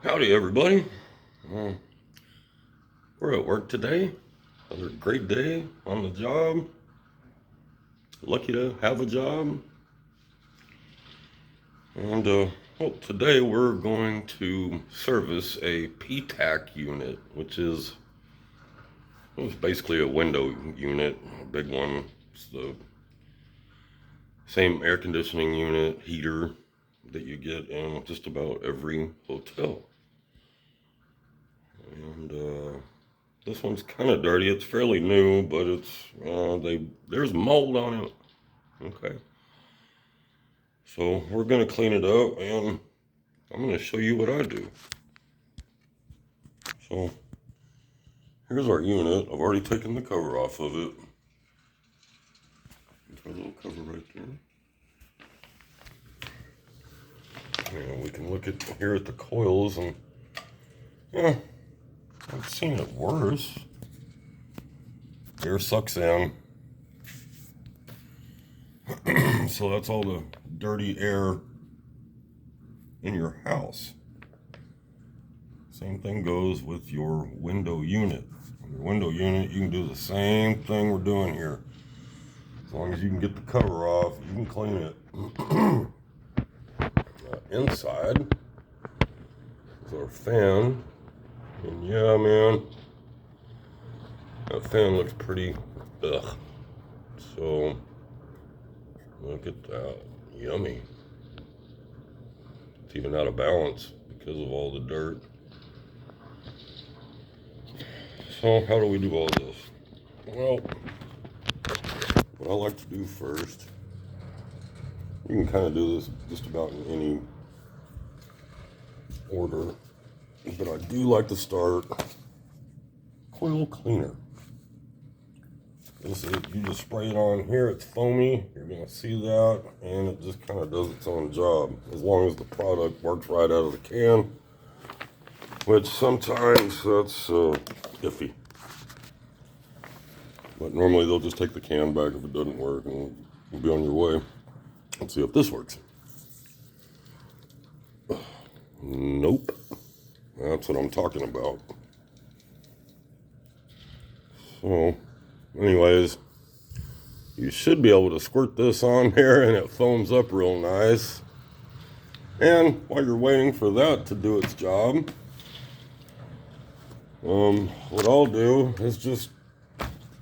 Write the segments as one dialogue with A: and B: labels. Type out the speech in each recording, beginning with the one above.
A: Howdy, everybody. Uh, we're at work today. Another great day on the job. Lucky to have a job. And, well, today we're going to service a P-Tac unit, which is it's basically a window unit, a big one. It's the same air conditioning unit, heater that you get in just about every hotel. And, this one's kind of dirty. It's fairly new, but there's mold on it. Okay. So we're gonna clean it up, and I'm gonna show you what I do. So here's our unit. I've already taken the cover off of it. There's our little cover right there. And we can look at here at the coils, and yeah, I've seen it worse. Air sucks in. So that's all the dirty air in your house. Same thing goes with your window unit. Your window unit, you can do the same thing we're doing here. As long as you can get the cover off, you can clean it. Inside is our fan. And yeah, man, that fan looks pretty ugh. So look at that. Yummy. It's even out of balance because of all the dirt. So how do we do all this? Well, what I like to do first, you can kind of do this just about in any order, but I do like to start coil cleaner. This is, you just spray it on here, it's foamy, you're gonna see that, and it just kind of does its own job, as long as the product works right out of the can, which sometimes that's iffy. But normally they'll just take the can back if it doesn't work, and you'll be on your way. Let's see if this works. Nope. That's what I'm talking about. So, anyways, you should be able to squirt this on there and it foams up real nice. And while you're waiting for that to do its job, what I'll do is just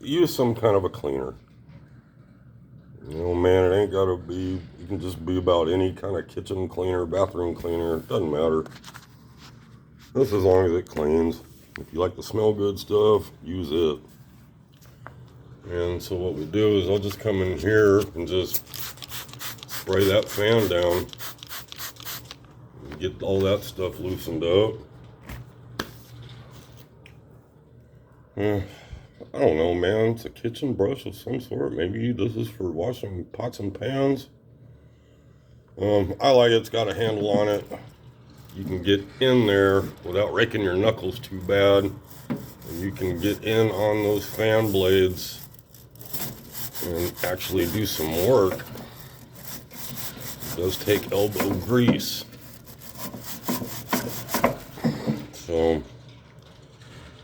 A: use some kind of a cleaner. You know, man, it ain't gotta be, you can just be about any kind of kitchen cleaner, bathroom cleaner, it doesn't matter. Just as long as it cleans. If you like the smell good stuff, use it. And so what we do is I'll just come in here and just spray that fan down. Get all that stuff loosened up. I don't know, man. It's a kitchen brush of some sort. Maybe this is for washing pots and pans. I like it. It's got a handle on it. You can get in there without raking your knuckles too bad. And you can get in on those fan blades and actually do some work. It does take elbow grease. So,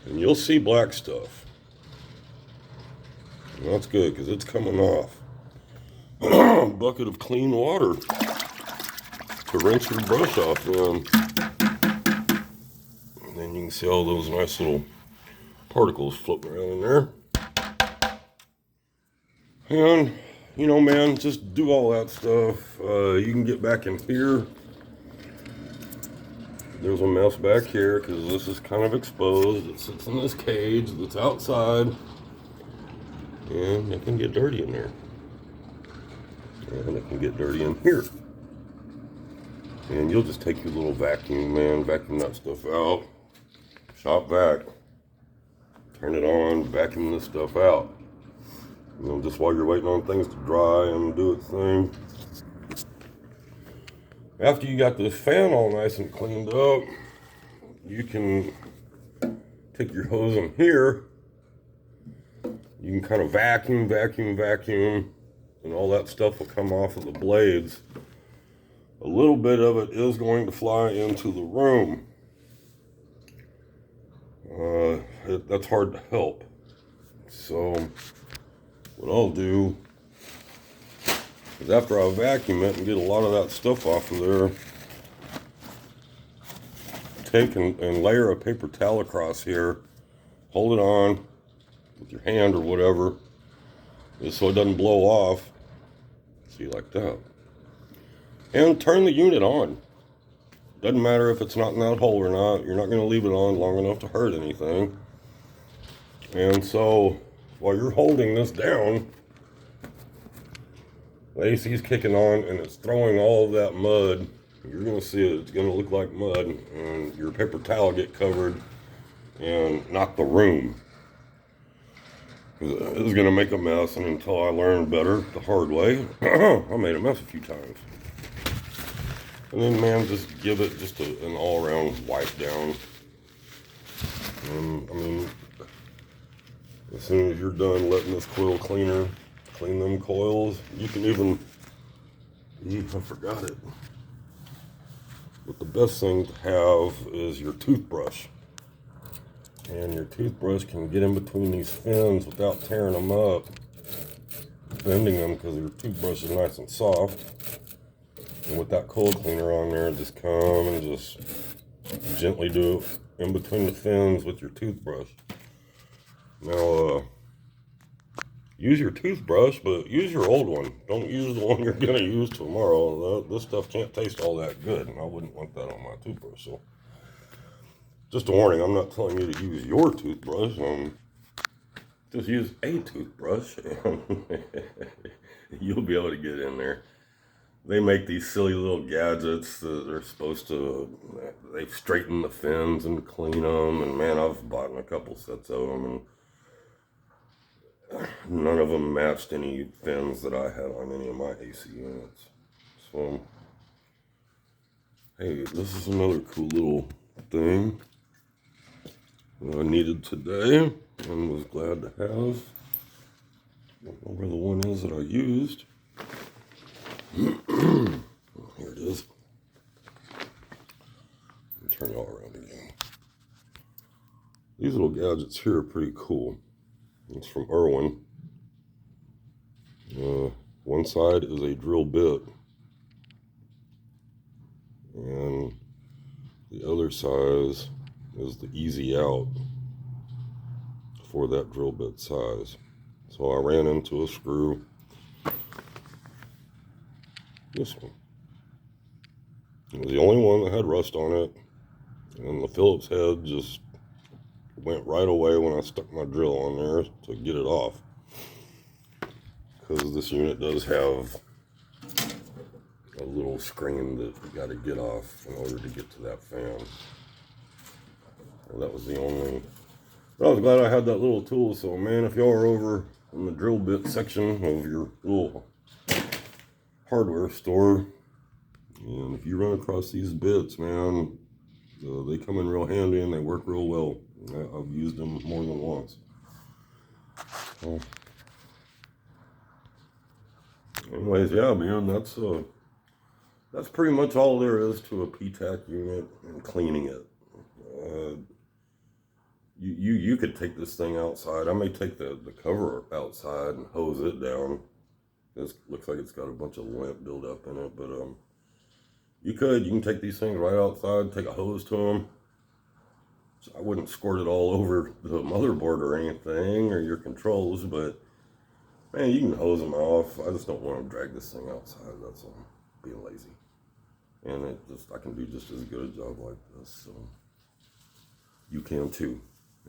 A: and you'll see black stuff. And that's good because it's coming off. A bucket of clean water to rinse your brush off in. And then you can see all those nice little particles floating around in there. And, you know, man, just do all that stuff. You can get back in here. There's a mess back here because this is kind of exposed. It sits in this cage that's outside. And it can get dirty in there. And it can get dirty in here. And you'll just take your little vacuum, man, vacuum that stuff out. Shop vac. Turn it on, vacuum this stuff out. You know, just while you're waiting on things to dry and do its thing. After you got this fan all nice and cleaned up, you can take your hose in here. You can kind of vacuum, and all that stuff will come off of the blades. A little bit of it is going to fly into the room. that's hard to help. So what I'll do is after I vacuum it and get a lot of that stuff off of there, take and layer a paper towel across here, hold it on with your hand or whatever, just so it doesn't blow off. See, like that. And turn the unit on. Doesn't matter if it's not in that hole or not. You're not going to leave it on long enough to hurt anything. And so while you're holding this down, the AC's kicking on and it's throwing all of that mud. You're going to see it. It's going to look like mud, and your paper towel get covered and knock the room. It was going to make a mess, and until I learned better the hard way, I made a mess a few times. And then, man, just give it just an all-around wipe down. I mean, as soon as you're done letting this coil cleaner clean them coils, you can even, I forgot it, but the best thing to have is your toothbrush. And your toothbrush can get in between these fins without tearing them up, bending them, because your toothbrush is nice and soft. And with that coil cleaner on there, just come and just gently do it in between the fins with your toothbrush. Now, use your toothbrush, but use your old one. Don't use the one you're going to use tomorrow. This stuff can't taste all that good, and I wouldn't want that on my toothbrush. So, just a warning, I'm not telling you to use your toothbrush. Just use a toothbrush, and you'll be able to get in there. They make these silly little gadgets that are supposed to, they straighten the fins and clean them. And man, I've bought a couple sets of them, and none of them matched any fins that I had on any of my AC units. So, hey, this is another cool little thing that I needed today and was glad to have. I don't know where the one is that I used. Here it is. Let me turn it all around again. These little gadgets here are pretty cool. It's from Irwin. One side is a drill bit, and the other side is the easy out for that drill bit size. So I ran into a screw. This one. It was the only one that had rust on it, and the Phillips head just went right away when I stuck my drill on there to get it off. Because this unit does have a little screen that you got to get off in order to get to that fan. Well, that was the only. But I was glad I had that little tool. So man, if y'all are over in the drill bit section of your little hardware store, and if you run across these bits, man, they come in real handy and they work real well. I've used them more than once. So, anyways, yeah, man, that's pretty much all there is to a P-Tac unit and cleaning it. You could take this thing outside. I may take the cover outside and hose it down. This looks like it's got a bunch of lint buildup in it, but you can take these things right outside, take a hose to them. So I wouldn't squirt it all over the motherboard or anything, or your controls, but man, you can hose them off. I just don't want to drag this thing outside. That's all. Being lazy. And I can do just as good a job like this. So you can too.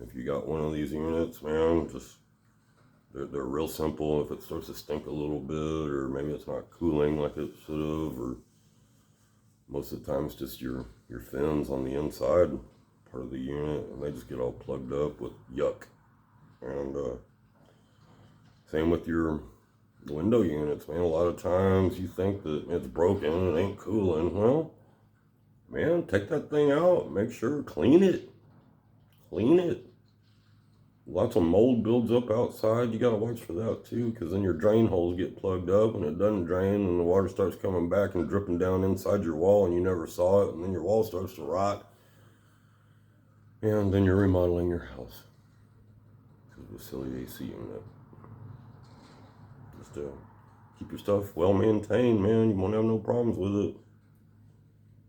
A: If you got one of these units, man, they're real simple. If it starts to stink a little bit, or maybe it's not cooling like it should have, or most of the time it's just your fins on the inside part of the unit, and they just get all plugged up with yuck. And same with your window units, man. A lot of times you think that it's broken, it ain't cooling. Well, man, take that thing out, make sure, clean it. Lots of mold builds up outside. You got to watch for that too, because then your drain holes get plugged up and it doesn't drain, and the water starts coming back and dripping down inside your wall, and you never saw it, and then your wall starts to rot. And then you're remodeling your house. With a silly AC unit. Just keep your stuff well maintained, man. You won't have no problems with it.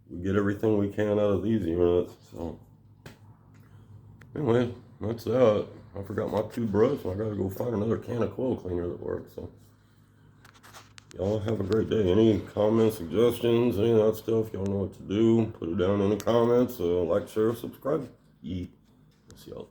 A: We get everything we can out of these units. So anyway, that's that. I forgot my toothbrush, and I gotta go find another can of coil cleaner that works. So y'all have a great day. Any comments, suggestions, any of that stuff, y'all know what to do. Put it down in the comments. Like, share, subscribe. See y'all.